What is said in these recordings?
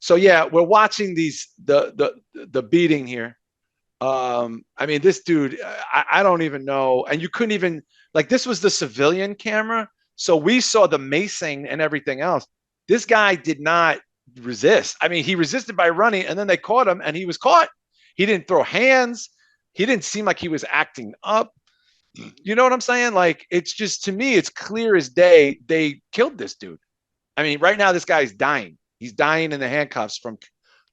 So yeah, we're watching the beating here. I mean, this dude, I don't even know. And you couldn't even, like, this was the civilian camera. So we saw the macing and everything else. This guy did not resist. I mean, he resisted by running, and then they caught him, and he was caught. He didn't throw hands. He didn't seem like he was acting up. You know what I'm saying? Like, it's just, to me, it's clear as day. They killed this dude. I mean, right now, this guy's dying. He's dying in the handcuffs from,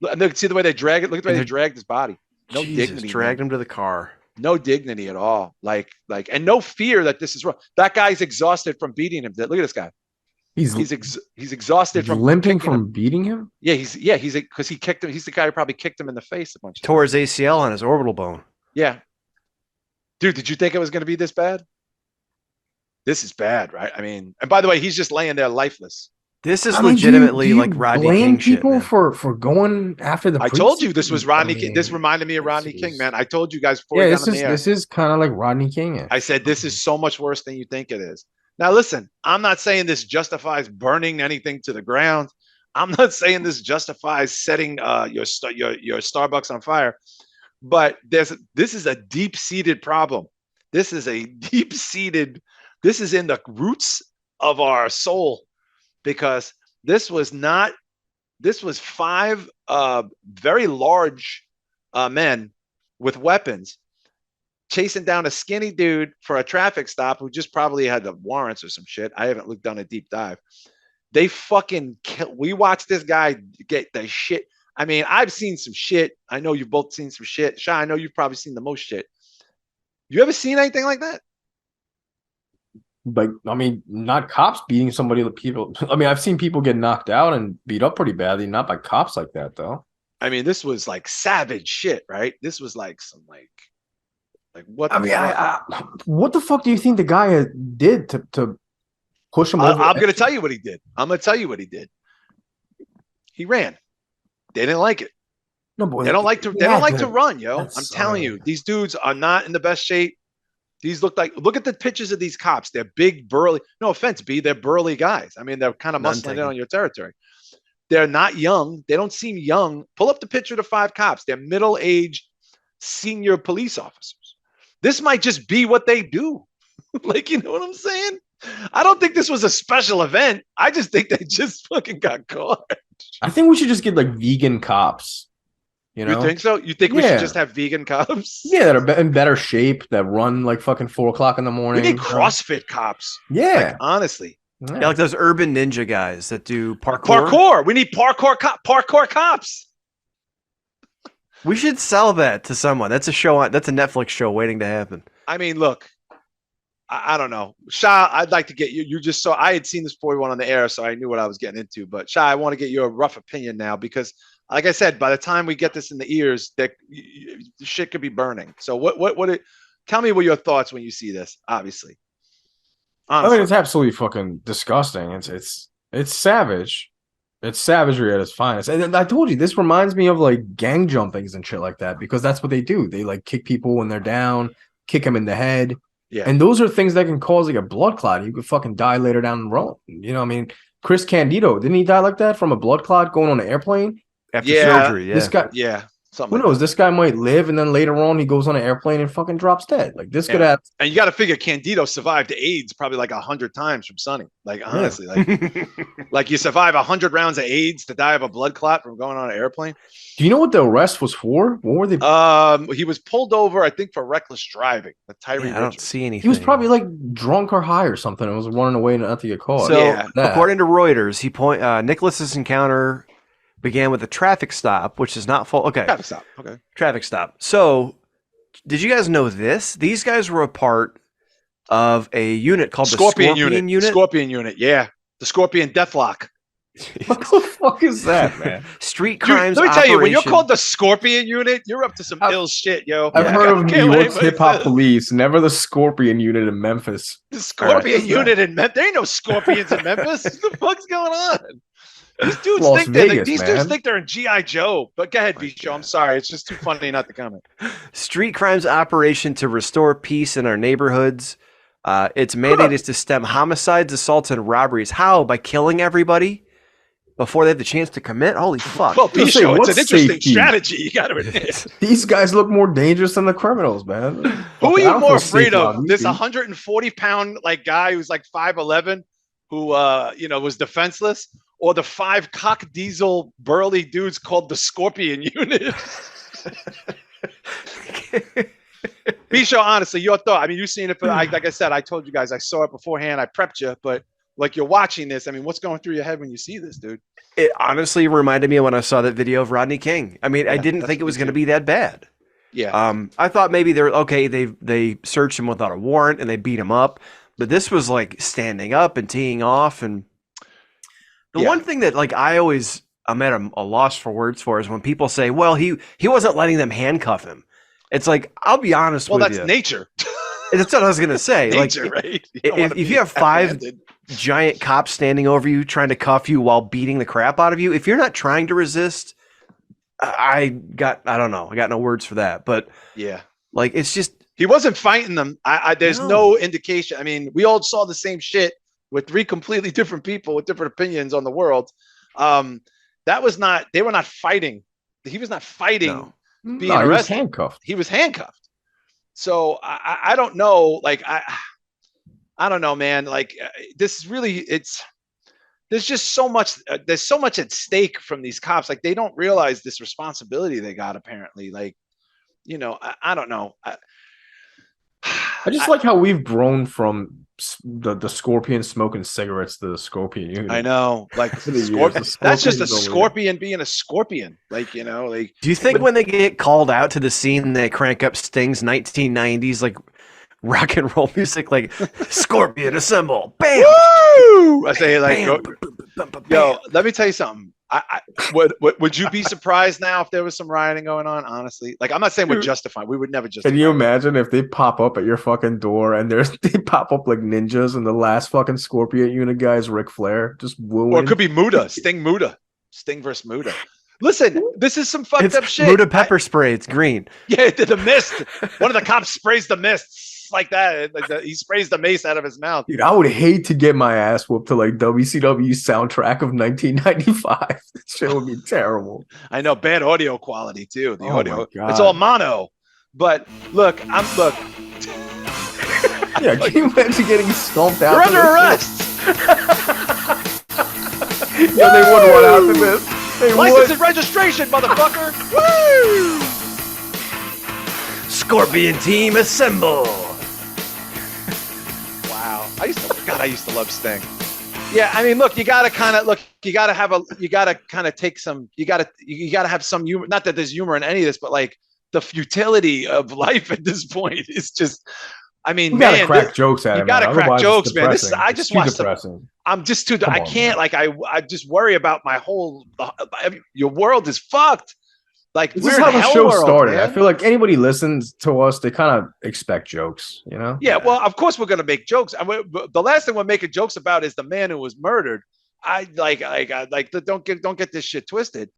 look, see the way they drag it? Look at the way they dragged his body. No Jesus, dignity. Dragged him to the car. No dignity at all. Like, and no fear that this is wrong. That guy's exhausted from beating him. Look at this guy. He's exhausted from limping from beating him. Yeah, he's because he kicked him. He's the guy who probably kicked him in the face a bunch of Tore his ACL on his orbital bone. Yeah. Dude, did you think it was going to be this bad? This is bad, right? I mean, and by the way, he's just laying there lifeless. This is legitimately do you like Rodney blame King people shit, for going after the I priest? told you this was Rodney King. This reminded me of Rodney King, man. I told you guys before. Yeah, this is kind of like Rodney King. I said this is so much worse than you think it is. Now, listen, I'm not saying this justifies burning anything to the ground. I'm not saying this justifies setting your Starbucks on fire. But this is a deep-seated problem. This is in the roots of our soul, because this was five very large men with weapons chasing down a skinny dude for a traffic stop who just probably had the warrants or some shit. I haven't done a deep dive. They fucking we watched this guy get the shit. I mean, I've seen some shit. I know you've both seen some shit. Shy, I know you've probably seen the most shit. You ever seen anything like that? Like, I mean, not cops beating somebody. People. I mean, I've seen people get knocked out and beat up pretty badly. Not by cops like that, though. I mean, this was like savage shit, right? This was like some like what? I mean, what the fuck do you think the guy did to push him over? I'm gonna tell you what he did. He ran. They didn't like it. No, boy, they don't like to. They don't like to run, yo. I'm telling you, man. These dudes are not in the best shape. These look at the pictures of these cops. They're big, burly. No offense, B. They're burly guys. I mean, they're kind of muscling in on your territory. They're not young. They don't seem young. Pull up the picture of the five cops. They're middle-aged senior police officers. This might just be what they do. Like, you know what I'm saying? I don't think this was a special event. I just think they just fucking got caught. I think we should just get like vegan cops. You know? You think so? You think we should just have vegan cops? Yeah, that are in better shape, that run like fucking 4 o'clock in the morning. We need CrossFit cops. Yeah. Like, honestly. Yeah, like those urban ninja guys that do parkour. Parkour. We need parkour cops. We should sell that to someone. That's a show. That's a Netflix show waiting to happen. I mean, look, I don't know. Shah, I'd like to get you. You just saw, I had seen this before we went on the air, so I knew what I was getting into. But Shah, I want to get your rough opinion now, because like I said, by the time we get this in the ears, that shit could be burning. So tell me what your thoughts when you see this, obviously. Honestly. I mean, it's absolutely fucking disgusting. It's savage. It's savagery at its finest. And I told you, this reminds me of like gang jumpings and shit like that, because that's what they do. They like kick people when they're down, kick them in the head. Yeah. And those are things that can cause like a blood clot. You could fucking die later down the road. You know what I mean? Chris Candido, didn't he die like that from a blood clot going on an airplane? After surgery, yeah. This guy, who knows? This guy might live, and then later on he goes on an airplane and fucking drops dead. Like, this could have. And you got to figure Candido survived AIDS probably like 100 times from Sonny. Like, honestly, like you survive 100 rounds of AIDS to die of a blood clot from going on an airplane. Do you know what the arrest was for? What were they? He was pulled over, I think, for reckless driving. I don't see anything. He was probably like drunk or high or something. And was running away not to get caught. So, according to Reuters, Nicholas's encounter began with a traffic stop, which is not full. Okay. Traffic stop. Okay. Traffic stop. So, did you guys know this? These guys were a part of a unit called the Scorpion Unit. Scorpion Unit, yeah. The Scorpion Deathlock. What the fuck is that, man? Street crimes. Let me tell you, when you're called the Scorpion Unit, you're up to some ill shit, yo. I've heard of New York's hip hop police, never the Scorpion Unit in Memphis. The Scorpion Unit in Memphis? There ain't no scorpions in Memphis. What the fuck's going on? These dudes think they're in G.I. Joe. But go ahead, Bicho. I'm sorry. It's just too funny not to comment. Street crimes operation to restore peace in our neighborhoods. Its mandate is to stem homicides, assaults, and robberies. How? By killing everybody? before they have the chance to commit. Holy fuck! Well, Bisho, it's what's an interesting safety? strategy. You got to admit. These guys look more dangerous than the criminals, man. Who are I you don't more feel afraid safe of? around these This dudes. 140-pound like guy who's like 5'11", who was defenseless, or the 5 cock diesel burly dudes called the Scorpion Unit? Bisho, honestly, your thought. I mean, you've seen it. Like I said, I told you guys I saw it beforehand. I prepped you, but like you're watching this. I mean, what's going through your head when you see this, dude? It honestly reminded me of when I saw that video of Rodney King. I mean, I didn't think it was going to be that bad. Yeah. I thought maybe they're okay. They searched him without a warrant and they beat him up, but this was like standing up and teeing off. And the one thing that like I'm at a loss for words for is when people say, "Well, he wasn't letting them handcuff him." It's like, I'll be honest with you. Well, that's nature. That's what I was going to say. Nature, like, right? If you have 5 giant cops standing over you trying to cuff you while beating the crap out of you, if you're not trying to resist, I don't know. I got no words for that. But yeah, like it's just he wasn't fighting them. There's no indication. I mean, we all saw the same shit with 3 completely different people with different opinions on the world. That was not. They were not fighting. He was not fighting. No. Being arrested. He was handcuffed. He was handcuffed. So I don't know. Like I don't know, man. Like this is really there's just so much. There's so much at stake from these cops. Like they don't realize this responsibility they got. Apparently, like I don't know. I just like how we've grown from the Scorpion smoking cigarettes to the Scorpion Unit. I know, like that's just a scorpion being a scorpion. Like like. Do you think when they get called out to the scene, they crank up Sting's 1990s like rock and roll music, like Scorpion assemble, bam, woo! I say like, bam, yo, let me tell you something. Would you be surprised now if there was some rioting going on? Honestly, like I'm not saying we're justified. We would never justify. Can you imagine if they pop up at your fucking door and they pop up like ninjas and the last fucking Scorpion Unit guy is Ric Flair, just wooing? Or it could be Sting versus Muda. Listen, this is some fucked up shit. Muda pepper spray. It's green. Yeah, the mist. One of the cops sprays the mist like that. He sprays the mace out of his mouth. Dude, I would hate to get my ass whooped to like WCW soundtrack of 1995. That shit would be terrible. I know, bad audio quality too. The audio, it's all mono. But look. Yeah, can you imagine getting stomped out? You're under arrest. Yeah, they would run out to this. They License would. and registration, motherfucker. Woo! Scorpion team assemble. Wow. I used to love Sting. Yeah, I mean, look, you gotta kind of take some, you gotta have some humor. Not that there's humor in any of this, but like the futility of life at this point is just, I mean, you gotta crack jokes at it. You gotta crack jokes, man. This is, I just watched I'm just too, I can't, like, I just worry about my whole, your world is fucked. Like, this is how the show started. Man. I feel like anybody listens to us, they kind of expect jokes, Yeah. Well, of course we're gonna make jokes. The last thing we're making jokes about is the man who was murdered. Don't get this shit twisted.